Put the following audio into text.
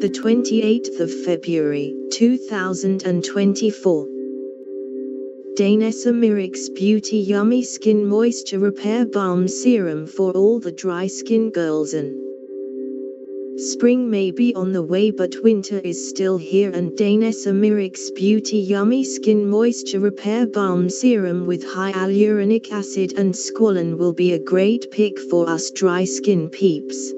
the 28th of February, 2024. Danessa Myricks Beauty Yummy Skin Moisture Repair Balm Serum for all the dry skin girls. And spring may be on the way, but winter is still here, and Danessa Myricks Beauty Yummy Skin Moisture Repair Balm Serum with Hyaluronic Acid and Squalane will be a great pick for us dry skin peeps.